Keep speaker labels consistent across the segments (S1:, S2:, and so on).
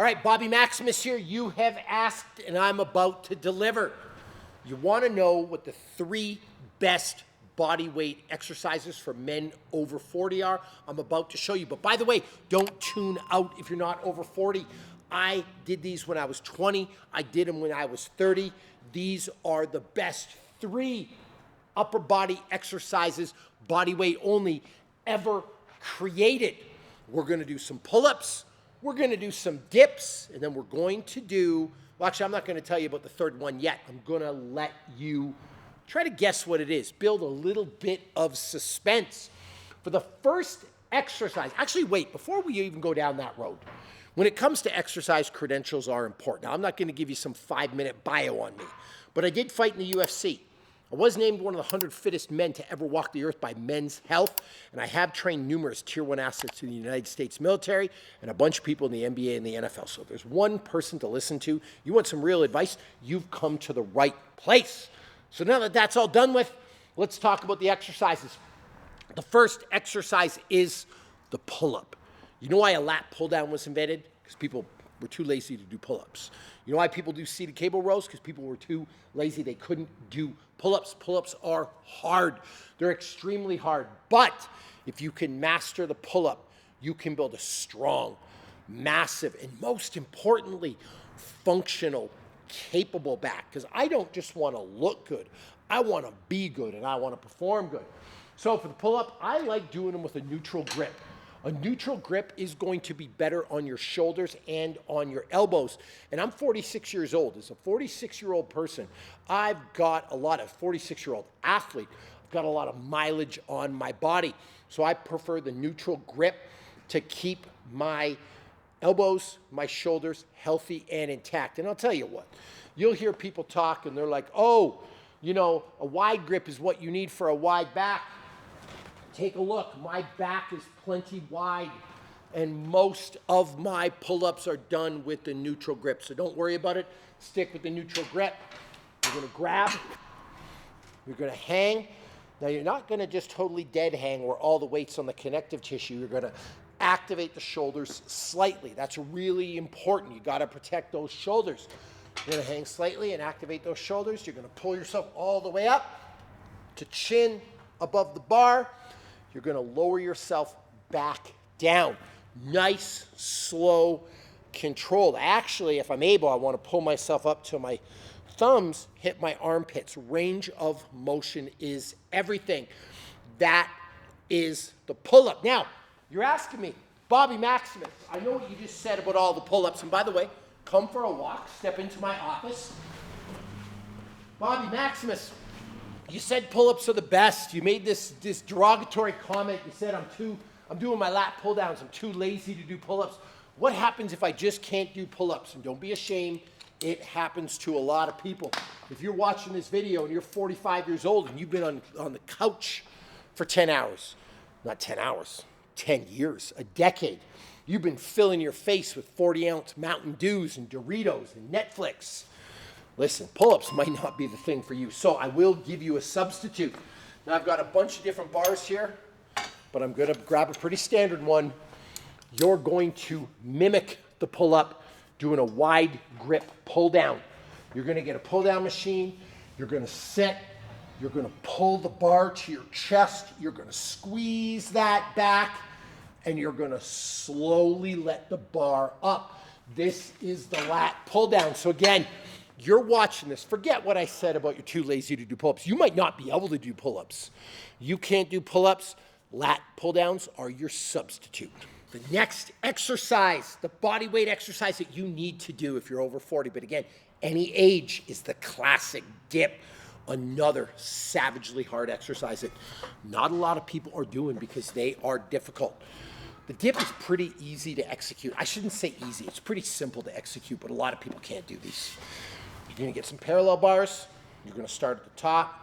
S1: All right, Bobby Maximus here. You have asked, and I'm about to deliver. You want to know what the 3 best body weight exercises for men over 40 are? I'm about to show you. But by the way, don't tune out if you're not over 40. I did these when I was 20. I did them when I was 30. These are the best 3 upper body exercises, body weight only, ever created. We're going to do some pull-ups. We're going to do some dips, and then we're going to do, well, actually, I'm not going to tell you about the 3rd one yet. I'm going to let you try to guess what it is. Build a little bit of suspense. For the first exercise, actually, wait, before we even go down that road, when it comes to exercise, credentials are important. Now, I'm not going to give you some 5-minute bio on me, but I did fight in the UFC. I was named one of the 100 fittest men to ever walk the earth by Men's Health, and I have trained numerous Tier 1 athletes in the United States military and a bunch of people in the NBA and the NFL. So if there's one person to listen to, you want some real advice, you've come to the right place. So now that that's all done with, let's talk about the exercises. The first exercise is the pull-up. You know why a lat pull-down was invented? Because people were too lazy to do pull-ups. You know why people do seated cable rows? Because people were too lazy. They couldn't do pull-ups. Pull-ups are hard. They're extremely hard. But if you can master the pull-up, you can build a strong, massive, and most importantly, functional, capable back. Because I don't just want to look good. I want to be good, and I want to perform good. So for the pull-up, I like doing them with a neutral grip. A neutral grip is going to be better on your shoulders and on your elbows. And I'm 46 years old. As a 46-year-old person, I've got a lot of 46-year-old athlete. I've got a lot of mileage on my body. So I prefer the neutral grip to keep my elbows, my shoulders healthy and intact. And I'll tell you what, you'll hear people talk and they're like, oh, you know, a wide grip is what you need for a wide back. Take a look, my back is plenty wide, and most of my pull-ups are done with the neutral grip. So don't worry about it, stick with the neutral grip. You're gonna grab, you're gonna hang. Now you're not gonna just totally dead hang where all the weight's on the connective tissue. You're gonna activate the shoulders slightly. That's really important. You gotta protect those shoulders. You're gonna hang slightly and activate those shoulders. You're gonna pull yourself all the way up to chin above the bar. You're going to lower yourself back down. Nice, slow, controlled. Actually, if I'm able, I want to pull myself up till my thumbs hit my armpits. Range of motion is everything. That is the pull-up. Now, you're asking me, Bobby Maximus, I know what you just said about all the pull-ups. And by the way, come for a walk, step into my office. Bobby Maximus, you said pull-ups are the best. You made this derogatory comment. You said I'm doing my lat pull-downs. I'm too lazy to do pull-ups. What happens if I just can't do pull-ups? And don't be ashamed. It happens to a lot of people. If you're watching this video and you're 45 years old and you've been on the couch for 10 hours, not 10 hours, 10 years, a decade, you've been filling your face with 40-ounce Mountain Dews and Doritos and Netflix. Listen, pull-ups might not be the thing for you, so I will give you a substitute. Now, I've got a bunch of different bars here, but I'm going to grab a pretty standard one. You're going to mimic the pull-up doing a wide grip pull-down. You're going to get a pull-down machine. You're going to set. You're going to pull the bar to your chest. You're going to squeeze that back, and you're going to slowly let the bar up. This is the lat pull-down. So again, you're watching this. Forget what I said about you're too lazy to do pull-ups. You might not be able to do pull-ups. You can't do pull-ups. Lat pull-downs are your substitute. The next exercise, the body weight exercise that you need to do if you're over 40, but again, any age, is the classic dip. Another savagely hard exercise that not a lot of people are doing because they are difficult. The dip is pretty easy to execute. I shouldn't say easy. It's pretty simple to execute, but a lot of people can't do these. You're going to get some parallel bars. You're going to start at the top.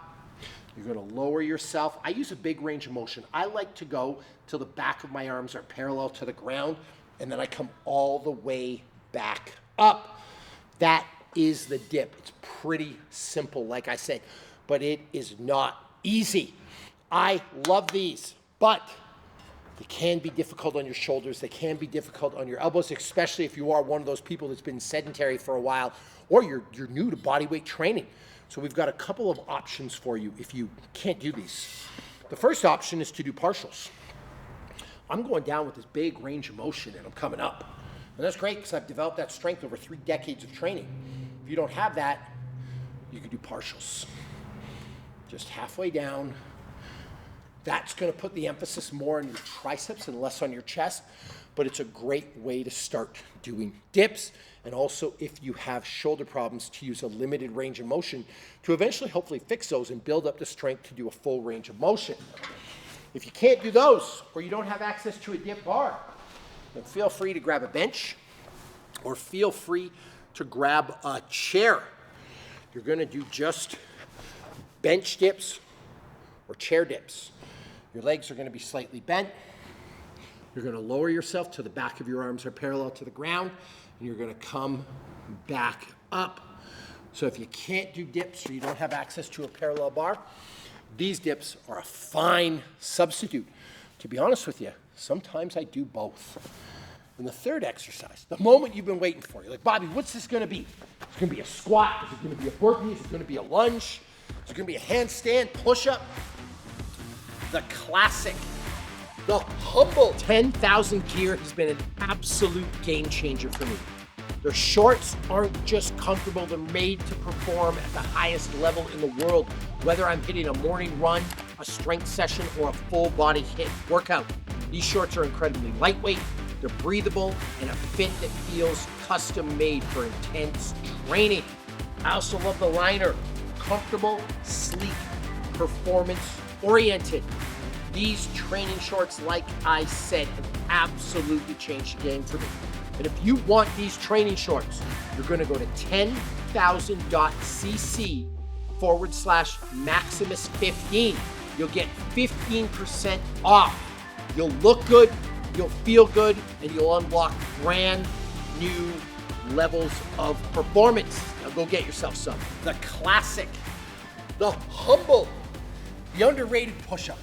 S1: You're going to lower yourself. I use a big range of motion. I like to go till the back of my arms are parallel to the ground, and then I come all the way back up. That is the dip. It's pretty simple, like I said, but it is not easy. I love these, but They can be difficult on your shoulders. They can be difficult on your elbows, especially if you are one of those people that's been sedentary for a while or you're new to bodyweight training. So we've got a couple of options for you if you can't do these. The first option is to do partials. I'm going down with this big range of motion and I'm coming up. And that's great because I've developed that strength over 3 decades of training. If you don't have that, you can do partials. Just halfway down. That's going to put the emphasis more on your triceps and less on your chest, but it's a great way to start doing dips, and also if you have shoulder problems, to use a limited range of motion to eventually hopefully fix those and build up the strength to do a full range of motion. If you can't do those, or you don't have access to a dip bar, then feel free to grab a bench or feel free to grab a chair. You're going to do just bench dips or chair dips. Your legs are going to be slightly bent. You're going to lower yourself till the back of your arms are parallel to the ground, and you're going to come back up. So if you can't do dips or you don't have access to a parallel bar, these dips are a fine substitute. To be honest with you, sometimes I do both. And the third exercise, the moment you've been waiting for, you're like, Bobby, what's this going to be? It's going to be a squat. Is it going to be a burpee? Is it going to be a lunge? Is it going to be a handstand, push-up? The classic, the humble 10,000 gear has been an absolute game changer for me. Their shorts aren't just comfortable, they're made to perform at the highest level in the world, whether I'm hitting a morning run, a strength session, or a full body HIIT workout. These shorts are incredibly lightweight, they're breathable, and a fit that feels custom made for intense training. I also love the liner, comfortable, sleek, performance oriented. These training shorts, like I said, have absolutely changed the game for me. And if you want these training shorts, you're going to go to 10,000.cc/Maximus15. You'll get 15% off. You'll look good, you'll feel good, and you'll unlock brand new levels of performance. Now go get yourself some. The classic, the humble, the underrated push-up.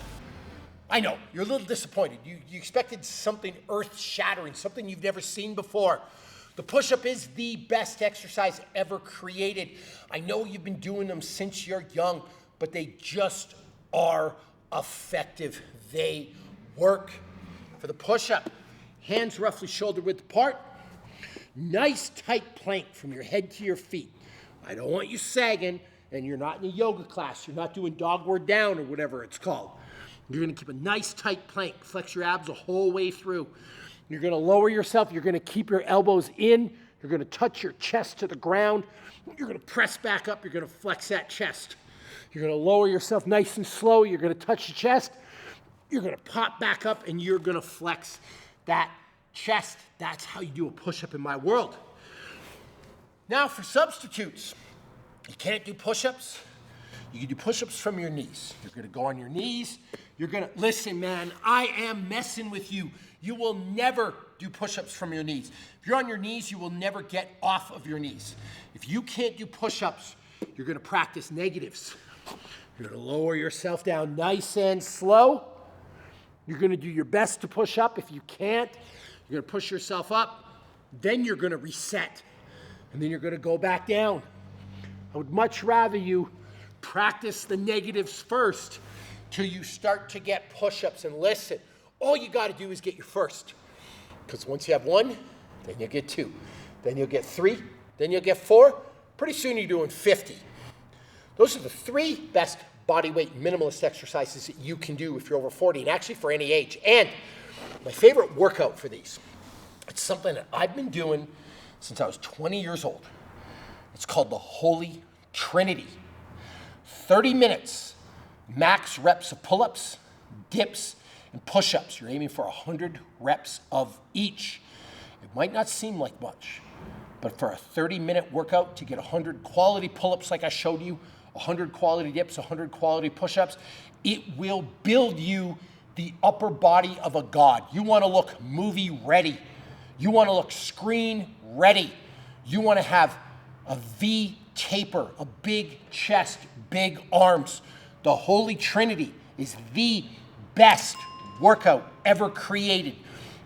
S1: I know, you're a little disappointed. You expected something earth-shattering, something you've never seen before. The push-up is the best exercise ever created. I know you've been doing them since you're young, but they just are effective. They work. For the push-up, hands roughly shoulder-width apart. Nice tight plank from your head to your feet. I don't want you sagging, and you're not in a yoga class. You're not doing dogward down or whatever it's called. You're going to keep a nice tight plank. Flex your abs the whole way through. You're going to lower yourself. You're going to keep your elbows in. You're going to touch your chest to the ground. You're going to press back up. You're going to flex that chest. You're going to lower yourself nice and slow. You're going to touch your chest. You're going to pop back up, and you're going to flex that chest. That's how you do a push-up in my world. Now for substitutes. You can't do push-ups. You can do push-ups from your knees. You're going to go on your knees. You're going to, listen, man, I am messing with you. You will never do push-ups from your knees. If you're on your knees, you will never get off of your knees. If you can't do push-ups, you're going to practice negatives. You're going to lower yourself down nice and slow. You're going to do your best to push up. If you can't, you're going to push yourself up. Then you're going to reset. And then you're going to go back down. I would much rather you practice the negatives first till you start to get push-ups. And listen, all you got to do is get your first. Because once you have 1, then you'll get 2. Then you'll get 3. Then you'll get 4. Pretty soon you're doing 50. Those are the 3 best bodyweight minimalist exercises that you can do if you're over 40, and actually for any age. And my favorite workout for these, it's something that I've been doing since I was 20 years old. It's called the Holy Trinity. 30 minutes, max reps of pull-ups, dips, and push-ups. You're aiming for 100 reps of each. It might not seem like much, but for a 30-minute workout to get 100 quality pull-ups like I showed you, 100 quality dips, 100 quality push-ups, it will build you the upper body of a god. You want to look movie ready. You want to look screen ready. You want to have a V taper, a big chest, big arms. The Holy Trinity is the best workout ever created.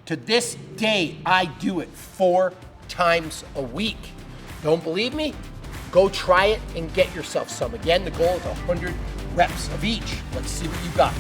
S1: To this day, I do it 4 times a week. Don't believe me? Go try it and get yourself some. Again, the goal is 100 reps of each. Let's see what you got.